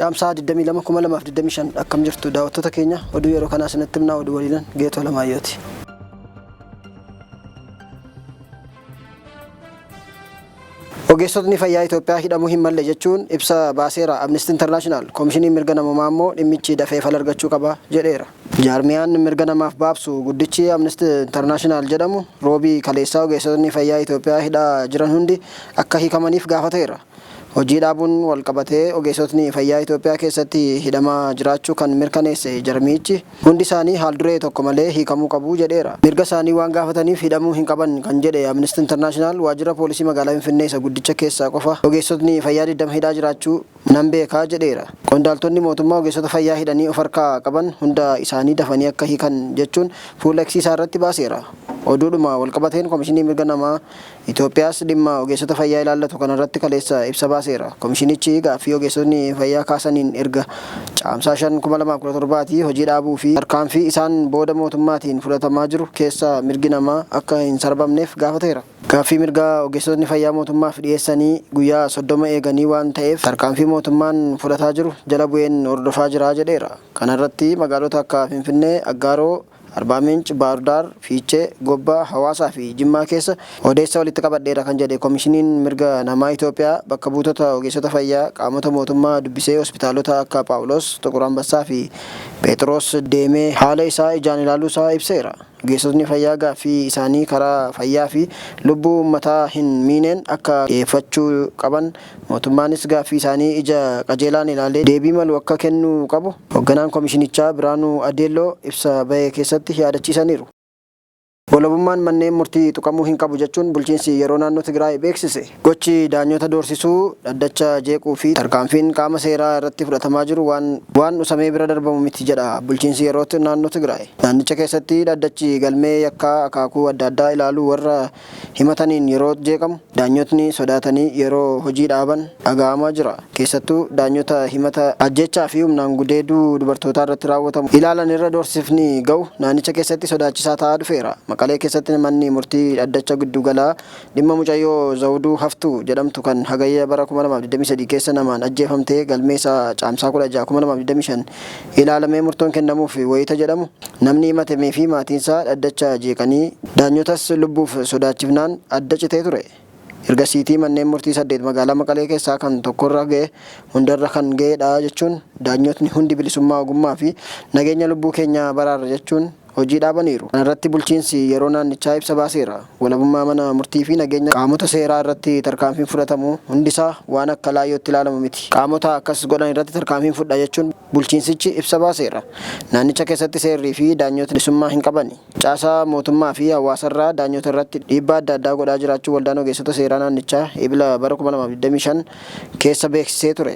caamsaa 22,2025 akkam jirtu daawwattoota keenya oduu yeroo kanaa isinitti himnaa oduu waliin Geetoo Lamaayyooti. Ogeessotni fayyaa Itoophiyaa hidhamuu hin malle jechuun ibsa baaseera Amnesty International. Komishinii mirga namummaa immoo dhimmichi dafee fala argachuu qaba jedheera. Jaarmiyaan mirga namaaf baabsu guddichi Amnesty International jedhamu roobii kaleessaa ogeessotni fayyaa Itoophiyaa hidhaa jiran hundi akka hiikamaniif gaafateera. Hojii dhaabuun wal qabatee ogeessotni fayyaa Itoophiyaa keessatti hidhamaa jiraachuu kan mirkaneesse jarmichi hundi isaanii haal duree tokko malee hiikamuu qabu jedheera. Mirga isaanii waan gaafataniif hidhamuu hin qaban kan jedhe Amnesty International waajjira poolisii magaalaa Finfinnee isa guddicha keessaa qofa ogeessotni fayyaa 20 hidhaa jiraachuu nan beekaa jedheera. Qondaaltonni mootummaa ogeessota fayyaa hidhanii of harkaa qaban hunda isaanii dafanii akka hiikan jechuun fuula eegsisaa irratti baaseera. Oduudhuma wal qabateen Komishinii mirga namaa Itoophiyaas dhimma ogeessota fayyaa ilaallatu kanarratti kaleessa ibsa baaseera. Komishinichi gaaffii ogeessotni fayyaa kaasaniin erga caamsaa 5,2017 hojii dhaabuu fi tarkaanfii isaan booda mootummaatiin fudhatamaa jiru keessa mirgi namaa akka hin sarbamneef gaafateera. Gaaffii mirgaa ogeessotni fayyaa mootummaaf dhiyeessanii guyyaa 30 eeganii waan ta'eef tarkaanfii mootummaan fudhataa jiru jala bu'een hordofaa jira jedheera. Kanarratti magaalota akka Finfinnee, Aggaaroo, Arbaa Minch, Baahir Daar, Fiichee, Gobbaa, Hawaasaa fi Jimmaa keessa odeessa walitti qabadheera kan jedhe Komishiniin mirga namaa Itoophiyaa bakka buutota ogeessota fayyaa qaamota mootummaa dubbisee hospitaalota akka Paawulos, Xuqur Ambassaa fi Phexros deemee haala isaa ijaan ilaaluu isaa ibseera. Ogeessotni fayyaa gaaffii isaanii karaa fayyaa fi lubbuu uummataa hin miineen akka dhiyeeffachuu qaban mootummaanis gaaffii isaanii ija qajeelaan ilaalee deebii malu akka kennuu qabu hoogganaan komishinichaa Biraanuu Adeelloo ibsa bahee keessatti yaadachiisaniiru. Walabummaan manneen murtii tuqamuu hin qabu jechuun bulchiinsi yeroo naannoo Tigraay beeksise. Gochi daanyota doorsisuu, dhaddacha jeequu fi tarkaanfiin qaama seeraa irratti fudhatamaa jiru waan dhusamee bira darbamu miti jedha bulchiinsi yeroo naannoo Tigraay. Naannicha keessatti dhaddachi galmee yakkaa akaakuu adda addaa ilaaluu warra himataniin yeroo jeeqamu daanyotni sodaatanii yeroo hojii dhaaban dhaga'amaa jira. Keessattuu daanyota himata ajjechaa fi humnaan gudeeduu dubartootaa irratti raawwatamu ilaalan irra doorsifni ga'u naannicha keessatti sodaachisaa ta'aa dhufeera. Maqalee keessatti manni murtii dhaddacha giddugalaa dhimma mucayyoo Zawuduu Haftuu jedhamtu kan hagayya bara 2023 keessa namaan ajjeefamtee galmeessa caamsaa 16,2025 ilaalamee murtoon kennamuuf wayita jedhamu namni himatamee fi maatiinsaa dhaddacha jeeqanii daanyotas lubbuuf sodaachifnaan adda citee ture. Ergasiitii manneen murtii 8 magaalaa Maqalee keessaa kan tokkorra ga'e hundarra kan ga'edha jechuun daanyotni hundi bilisummaa ogummaa fi nageenya lubbuu keenya baraara jechuun hojii dhaabaniiru. Kanarratti bulchiinsi yeroo naannichaa ibsa baaseera. Walabummaa mana murtii fi nageenya qaamota seeraa irratti tarkaanfiin fudhatamu hundisaa waan akka laayyootti ilaalamu miti. Qaamota akkas godhan irratti tarkaanfiin fudhaa jechuun bulchiinsichi ibsa baaseera. Naannicha keessatti seerrii fi daanyota bilisummaa hin qabani. Caasaa mootummaa fi hawaasarraa daanyota irratti dhiibbaa adda addaa godhaa jiraachuu waldaan ogeessota seeraa naannichaa ebila bara 2025 keessa beeksisee ture.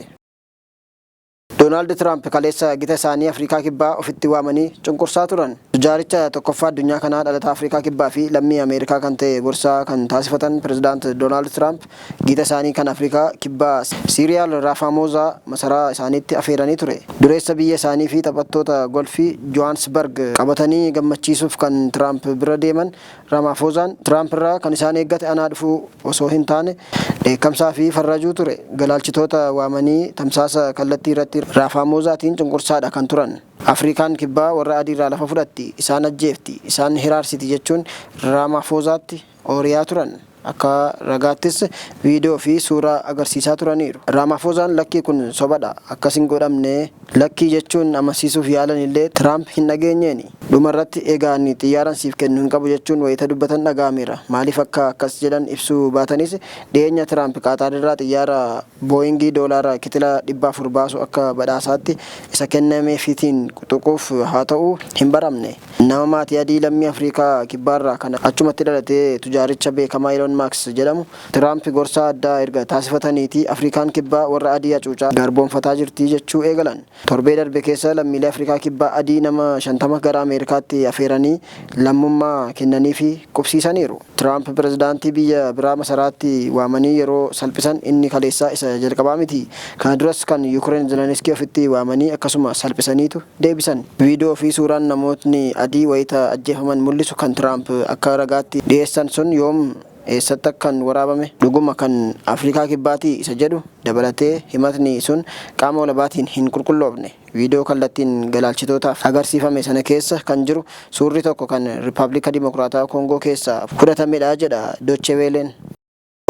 Doonaald Tiraamp kaleessa gita isaanii Afrikaa Kibbaa ofitti waamanii cunqursaa turan. Tujaaricha tokkoffaa addunyaa kanaa dhalataa Afrikaa Kibbaa fi lammii Ameerikaa kan ta'e gorsaa kan taasifatan Pirezidaant Doonaald Tiraamp gita isaanii kan Afrikaa Kibbaa Siiriyaal Raafamoozaa masaraa isaaniitti afeeranii ture. Dureessa biyya isaanii fi taphattoota golfii Johannesburg qabatanii gammachiisuuf kan Tiraamp bira deeman Raamafoozaan Tiraamp irraa kan isaan eeggate anaa dhufuu osoo hin taane dheekkamsaa fi farrajuu ture. Galaalchitoota waamanii tamsaasa kallattii irratti Raafamoozaatiin cunqursaadha kan turan. Afrikaan Kibbaa warra adii irraa lafa fudhatti, isaan ajjeefti, isaan hiraarsiti jechuun Raamafoozaatti ooriyaa turan. Akka ragaattis viidiyoo fi suuraa agarsiisaa turaniiru. Raamafoozaan lakkii kun sobadha akkas hin godhamne lakkii jechuun amansiisuuf yaalan illee Tiraamp hin dhageenyeeni. Dhumarratti egaa inni xiyyaaran siif kennu hin qabu jechuun wayita dubbatan dhaga'ameera. Maaliif akka akkas jedhan ibsuu baatanis dhiyeenya Tiraamp Qaataarraa xiyyaara Booyingii doolaara kitila 400 baasu akka badhaasaatti isa kennameefiitiin tuquuf haa ta'u hin baramne. Nama maatii adii lammii Afrikaa Kibbaarraa kan achumatti dhalatee tujaaricha beekamaa Elon Musk jedhamu Tiraamp gorsaa addaa erga taasifataniiti Afrikaan Kibbaa warra adii hacuucaa garboonfataa jirti jechuu eegalan. Torbee darbe keessa lammiilee Afrikaa Kibbaa adii nama 50 gara Ameerikaatti afeeranii lammummaa kennanii fi qubsiisaniiru. Tiraamp pirezidaantii biyya biraa masaraatti waamanii yeroo salphisan inni kaleessaa isa jalqabaa miti. Kana duras kan Yuukireen Zeleniskii ofitti waamanii akkasuma salphisaniitu deebisan. Viidiyoo fi suuraan namootni adii wayita ajjeefaman mul'isu kan Tiraamp akka ragaatti dhiyeessan sun yoom eessatti kan waraabame dhuguma kan Afrikaa Kibbaatti isa jedhu dabalatee himatni sun qaama walabaatiin hin qulqulloofne. Viidiyoo kallattiin galaalchitootaaf agarsiifame sana keessa kan jiru suurri tokko kan Riippaabilika Dimokiraataa Koongoo keessaa fudhatamedha jedha Doche Weeleen.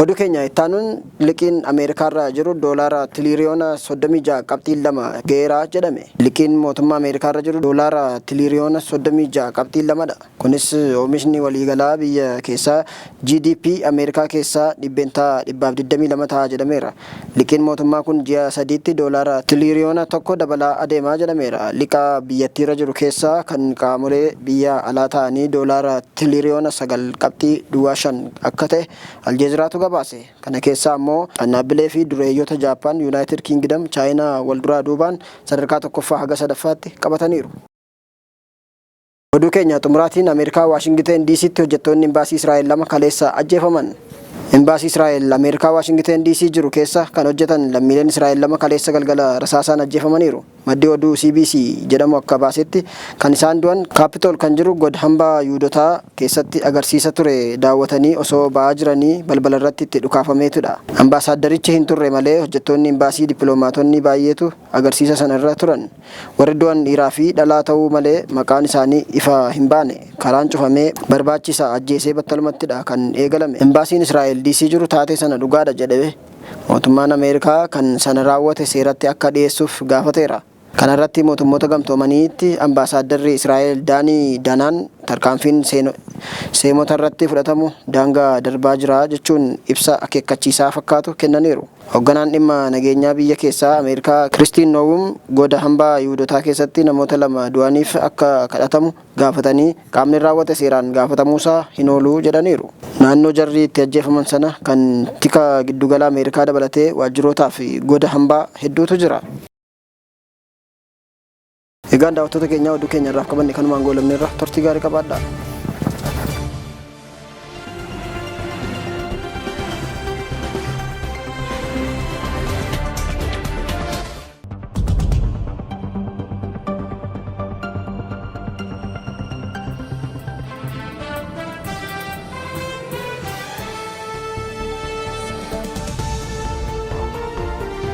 Oduu keenya ittaanuun liqiin Ameerikaarraa jiru doolaara tiriliyoona 36.2 ga'eera jedhame. Liqiin mootummaa Ameerikaarra jiru doolaara tiriliyoona 36.2dha. Kunis oomishni waliigalaa biyya keessaa GDP Ameerikaa keessaa dhibbentaa 122 ta'a jedhameera. Liqiin mootummaa kun ji'a sadiitti doolaara tiriliyoona 1 dabalaa adeemaa jedhameera. Liqa biyyattiirra jiru keessaa kan qaamolee biyya alaa ta'anii doolaara tiriliyoona 9.5 akka ta'e Aljeeziraatu baase. Kana keessaa immoo dhaabbilee fi dureeyyoota Jaappaan, Yuunaayitid Kingdom, Chaayinaa wal duraa duubaan sadarkaa tokkoffaa haga sadaffaatti qabataniiru. Oduu keenya xumuraatiin Ameerikaa Waashingten DC'tti hojjettoonni imbaasii Israa'el 2 kaleessa ajjeefaman. Imbaasii Israa'el Ameerikaa Waashingten DC jiru keessa kan hojjetan lammiileen Israa'el 2 kaleessa galgala rasaasaan ajjeefamaniiru. Maddi oduu CBC jedhamu akka baasetti kan isaan du'an Kaapitool kan jiru god hambaa Yuudotaa keessatti agarsiisa ture daawwatanii osoo ba'aa jiranii balbala irratti itti dhukaafameetudha. Ambaasaaddarichi hin turre malee hojjettoonni imbaasii dippiloomaatonni baay'eetu agarsiisa sana irra turan. Warri du'an dhiiraa fi dhalaa ta'uu malee maqaan isaanii ifa hin baane. Karaan cufamee barbaachisa ajjeesee battalumattidha kan eegalame. Imbaasiin Israa'el DC jiru taatee sana dhugaadha jedhee mootummaan Ameerikaa kan sana raawwate seeratti akka dhiyeessuuf gaafateera. Kana irratti mootummoota gamtoomaniitti ambaasaadarri Israa'el Daanii Danaan tarkaanfiin seemota irratti fudhatamu daangaa darbaa jira jechuun ibsa akeekkachiisaa fakkaatu kennaniiru. Hoogganaan dhimma nageenyaa biyya keessaa Ameerikaa Kiristiin Noowum goda hambaa Yihuudotaa keessatti namoota 2 du'aniif akka kadhatamu gaafatanii qaamni raawwate seeraan gaafatamuusaa hin oolu jedhaniiru. Naannoo jarri itti ajjeefaman sana kan tika giddugala Ameerikaa dabalatee waajjirootaa fi goda hambaa hedduutu jira. Egaan daawwattoota keenya oduu keenya irraa qabanne kanumaan goolabneerra turtii gaarii qabaadhaa.